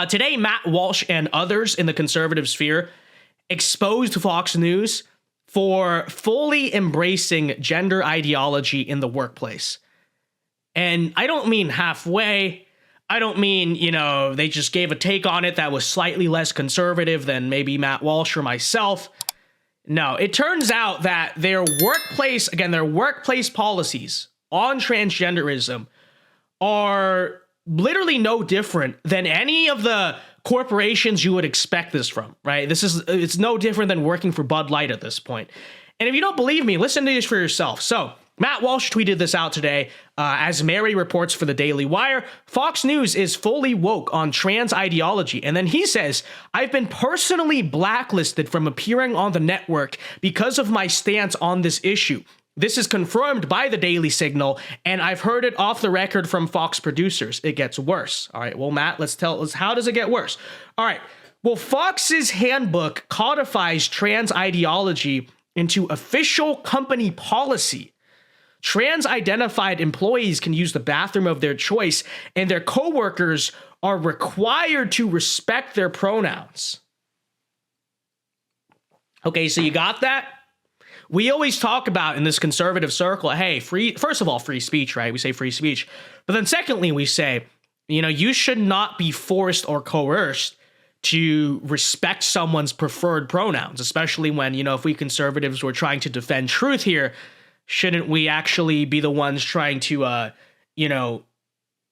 Today, Matt Walsh and others in the conservative sphere exposed Fox News for fully embracing gender ideology in the workplace. And I don't mean halfway. I don't mean, they just gave a take on it that was slightly less conservative than maybe Matt Walsh or myself. No, it turns out that their workplace policies on transgenderism are literally no different than any of the corporations you would expect this from, right? It's no different than working for Bud Light at this point. And if you don't believe me, listen to this for yourself. So Matt Walsh tweeted this out today. As Mary reports for the Daily Wire, Fox News is fully woke on trans ideology. And then he says, I've been personally blacklisted from appearing on the network because of my stance on this issue. This is confirmed by the Daily Signal, and I've heard it off the record from Fox producers. It gets worse. All right, well, Matt, let's tell us, how does it get worse? All right, well, Fox's handbook codifies trans ideology into official company policy. Trans-identified employees can use the bathroom of their choice, and their coworkers are required to respect their pronouns. Okay, so you got that? We always talk about in this conservative circle, hey, first of all, free speech, right? We say free speech. But then secondly, we say, you should not be forced or coerced to respect someone's preferred pronouns, especially when, if we conservatives were trying to defend truth here, shouldn't we actually be the ones trying to,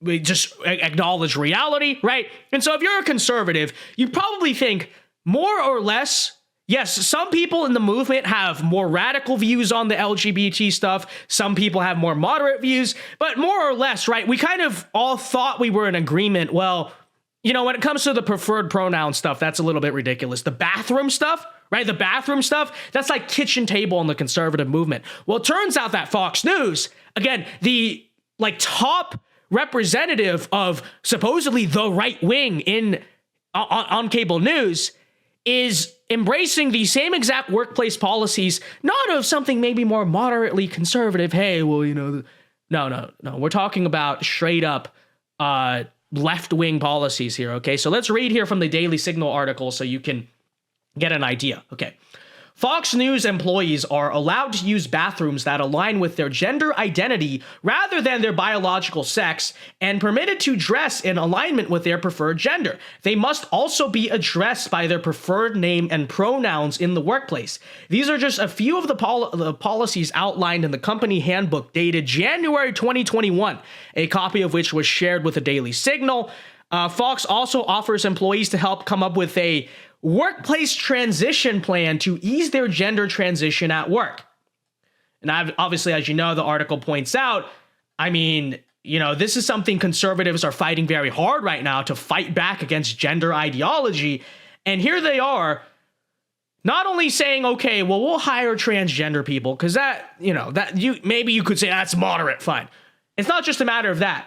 we just acknowledge reality, right? And so if you're a conservative, you probably think more or less, yes, some people in the movement have more radical views on the LGBT stuff. Some people have more moderate views, but more or less, right? We kind of all thought we were in agreement. Well, when it comes to the preferred pronoun stuff, that's a little bit ridiculous. The bathroom stuff, right? The bathroom stuff, that's like kitchen table in the conservative movement. Well, it turns out that Fox News, again, the top representative of supposedly the right wing on cable news, is embracing the same exact workplace policies, not of something maybe more moderately conservative. Hey, well, no. We're talking about straight up left-wing policies here, okay? So let's read here from the Daily Signal article so you can get an idea. Okay. Fox News employees are allowed to use bathrooms that align with their gender identity rather than their biological sex, and permitted to dress in alignment with their preferred gender. They must also be addressed by their preferred name and pronouns in the workplace. These are just a few of the policies outlined in the company handbook dated January 2021, a copy of which was shared with the Daily Signal. Fox also offers employees to help come up with a workplace transition plan to ease their gender transition at work. And obviously, as you know, the article points out, this is something conservatives are fighting very hard right now to fight back against gender ideology. And here they are, not only saying, okay, well, we'll hire transgender people, because maybe you could say that's moderate, fine. It's not just a matter of that.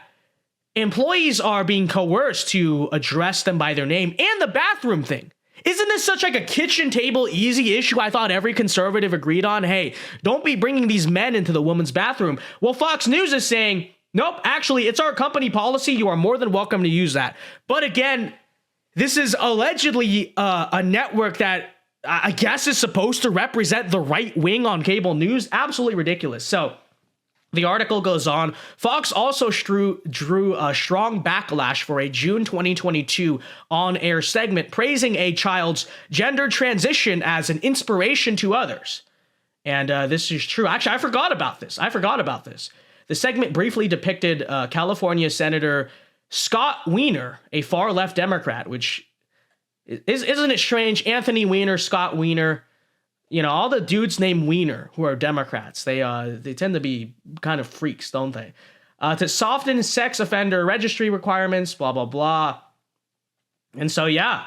Employees are being coerced to address them by their name, and the bathroom thing. Isn't this such like a kitchen table easy issue? I thought every conservative agreed on, hey, don't be bringing these men into the women's bathroom. Well, Fox News is saying, nope, actually, it's our company policy. You are more than welcome to use that. But again, this is allegedly a network that I guess is supposed to represent the right wing on cable news. Absolutely ridiculous. So the article goes on. Fox also drew a strong backlash for a June 2022 on-air segment praising a child's gender transition as an inspiration to others. And this is true. Actually, I forgot about this. The segment briefly depicted California Senator Scott Wiener, a far-left Democrat, which isn't it strange? Anthony Weiner, Scott Wiener. All the dudes named Wiener who are Democrats, they tend to be kind of freaks, don't they? To soften sex offender registry requirements, blah, blah, blah. And so, yeah,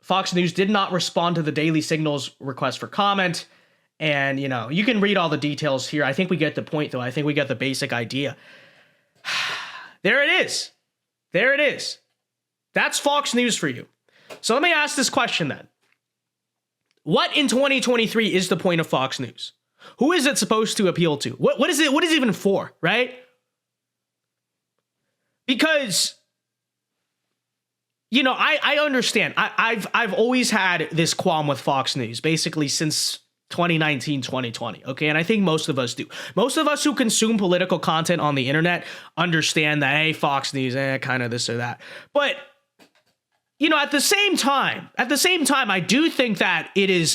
Fox News did not respond to the Daily Signal's request for comment. And, you can read all the details here. I think we get the point, though. I think we get the basic idea. There it is. That's Fox News for you. So let me ask this question then. What in 2023 is the point of Fox News? Who is it supposed to appeal to? What is it? What is it even for, right? Because I understand. I've always had this qualm with Fox News, basically since 2019, 2020. Okay. And I think most of us do. Most of us who consume political content on the internet understand that, hey, Fox News, kind of this or that. But, at the same time, I do think that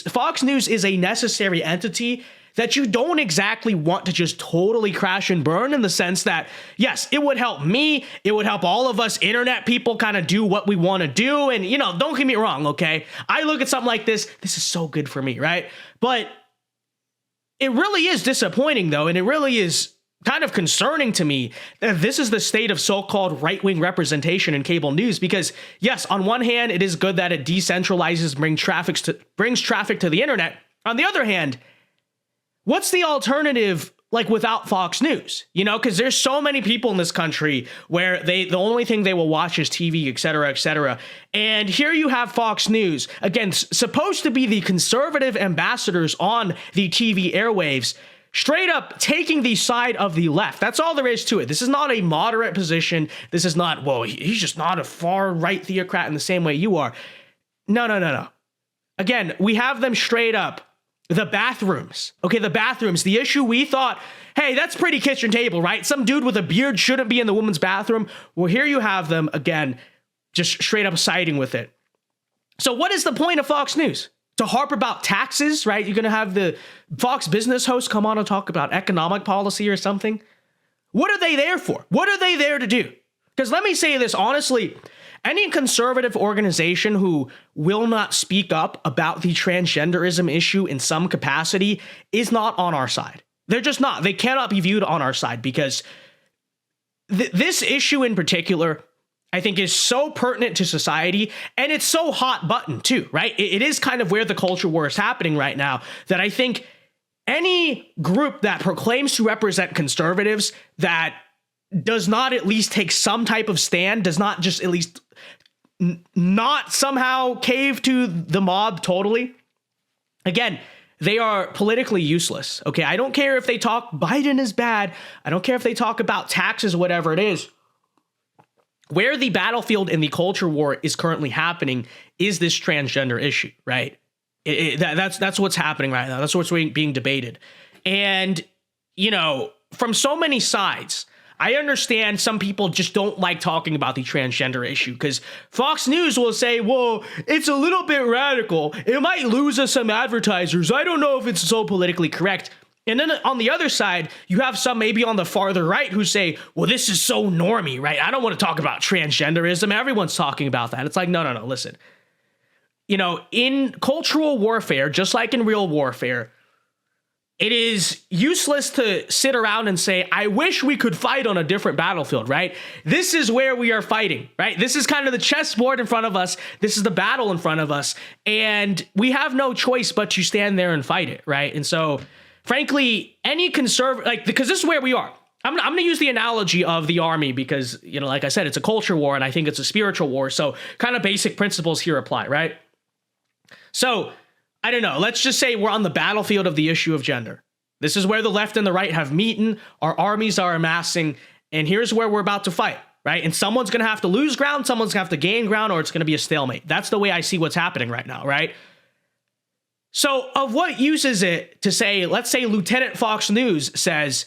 Fox News is a necessary entity that you don't exactly want to just totally crash and burn, in the sense that, yes, it would help me. It would help all of us internet people kind of do what we want to do. And, don't get me wrong, okay? I look at something like this. This is so good for me, right? But it really is disappointing, though, and it really is kind of concerning to me that this is the state of so-called right-wing representation in cable news. Because, yes, on one hand, it is good that it decentralizes, brings traffic to the internet. On the other hand, what's the alternative, like, without Fox News? Because there's so many people in this country where the only thing they will watch is TV, et cetera, et cetera. And here you have Fox News, again, supposed to be the conservative ambassadors on the TV airwaves, straight up taking the side of the left. That's all there is to it. This is not a moderate position. This is not, well, he's just not a far-right theocrat in the same way you are. No. Again, we have them straight up. The bathrooms. Okay, the bathrooms. The issue we thought, hey, that's pretty kitchen table, right? Some dude with a beard shouldn't be in the women's bathroom. Well, here you have them, again, just straight up siding with it. So what is the point of Fox News? To harp about taxes, right? You're going to have the Fox business host come on and talk about economic policy or something. What are they there for? What are they there to do? Because let me say this honestly, any conservative organization who will not speak up about the transgenderism issue in some capacity is not on our side. They're just not. They cannot be viewed on our side, because this issue in particular, I think, is so pertinent to society, and it's so hot button too, right? It is kind of where the culture war is happening right now, that I think any group that proclaims to represent conservatives that does not at least take some type of stand, does not just at least not somehow cave to the mob totally, again, they are politically useless. Okay, I don't care if they talk Biden is bad. I don't care if they talk about taxes, whatever it is. Where the battlefield in the culture war is currently happening is this transgender issue, right? That's what's happening right now. That's what's being debated. And, from so many sides, I understand some people just don't like talking about the transgender issue, because Fox News will say, well, it's a little bit radical. It might lose us some advertisers. I don't know if it's so politically correct. And then on the other side, you have some maybe on the farther right who say, well, this is so normie, right? I don't want to talk about transgenderism. Everyone's talking about that. It's like, no, listen. In cultural warfare, just like in real warfare, it is useless to sit around and say, I wish we could fight on a different battlefield, right? This is where we are fighting, right? This is kind of the chessboard in front of us. This is the battle in front of us. And we have no choice but to stand there and fight it, right? And so, frankly, any conservative, because this is where we are. I'm going to use the analogy of the army because, like I said, it's a culture war and I think it's a spiritual war. So kind of basic principles here apply, right? So, I don't know. Let's just say we're on the battlefield of the issue of gender. This is where the left and the right have meeting. Our armies are amassing. And here's where we're about to fight, right? And someone's going to have to lose ground. Someone's going to have to gain ground, or it's going to be a stalemate. That's the way I see what's happening right now, right? So of what use is it to say, let's say Lieutenant Fox News says,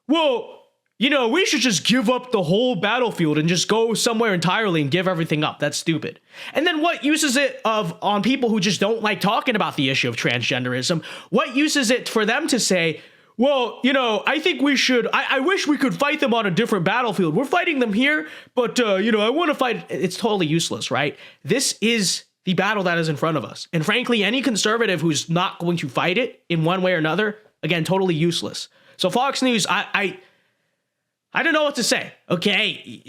well, we should just give up the whole battlefield and just go somewhere entirely and give everything up. That's stupid. And then what use is it on people who just don't like talking about the issue of transgenderism? What use is it for them to say, well, I think we should, I wish we could fight them on a different battlefield. We're fighting them here, but, I want to fight. It's totally useless, right? This is the battle that is in front of us. And frankly, any conservative who's not going to fight it in one way or another, again, totally useless. So Fox News, I don't know what to say. Okay,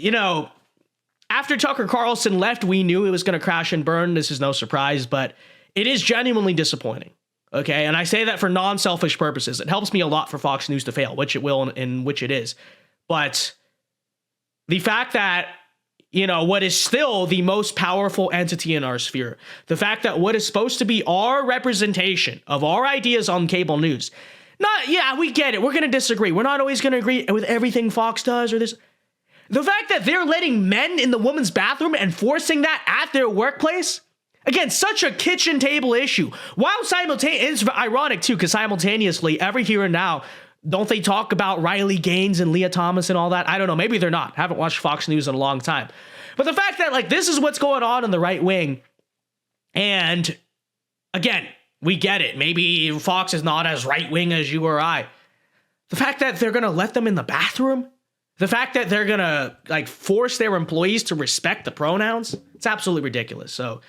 after Tucker Carlson left, we knew it was going to crash and burn. This is no surprise, but it is genuinely disappointing. Okay, and I say that for non-selfish purposes. It helps me a lot for Fox News to fail, which it will and which it is. But the fact that, what is still the most powerful entity in our sphere, the fact that what is supposed to be our representation of our ideas on cable news, we get it. We're going to disagree. We're not always going to agree with everything Fox does or this. The fact that they're letting men in the women's bathroom and forcing that at their workplace, again, such a kitchen table issue. While it's ironic too, because simultaneously, every here and now, don't they talk about Riley Gaines and Leah Thomas and all that? I don't know. Maybe they're not. Haven't watched Fox News in a long time. But the fact that like this is what's going on in the right wing, and again, we get it. Maybe Fox is not as right wing as you or I. The fact that they're gonna let them in the bathroom, the fact that they're gonna like force their employees to respect the pronouns, it's absolutely ridiculous. So,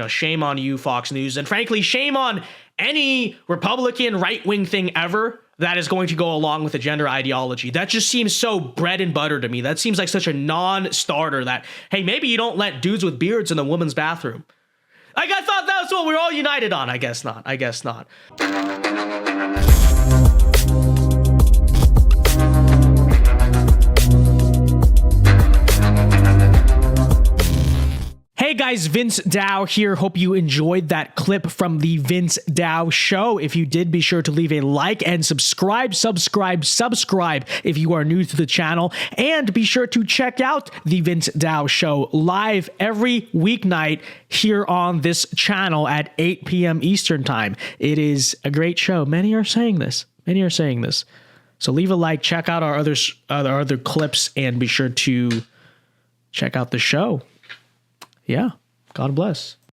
shame on you, Fox News, and frankly, shame on any Republican right wing thing ever that is going to go along with a gender ideology. That just seems so bread and butter to me. That seems like such a non-starter that, hey, maybe you don't let dudes with beards in the women's bathroom. Like, I thought that was what we were all united on. I guess not. Hey guys, Vince Dao here. Hope you enjoyed that clip from the Vince Dao Show. If you did, be sure to leave a like and subscribe if you are new to the channel. And be sure to check out the Vince Dao Show live every weeknight here on this channel at 8 p.m. Eastern Time. It is a great show. Many are saying this. So leave a like, check out our other clips, and be sure to check out the show. Yeah. God bless.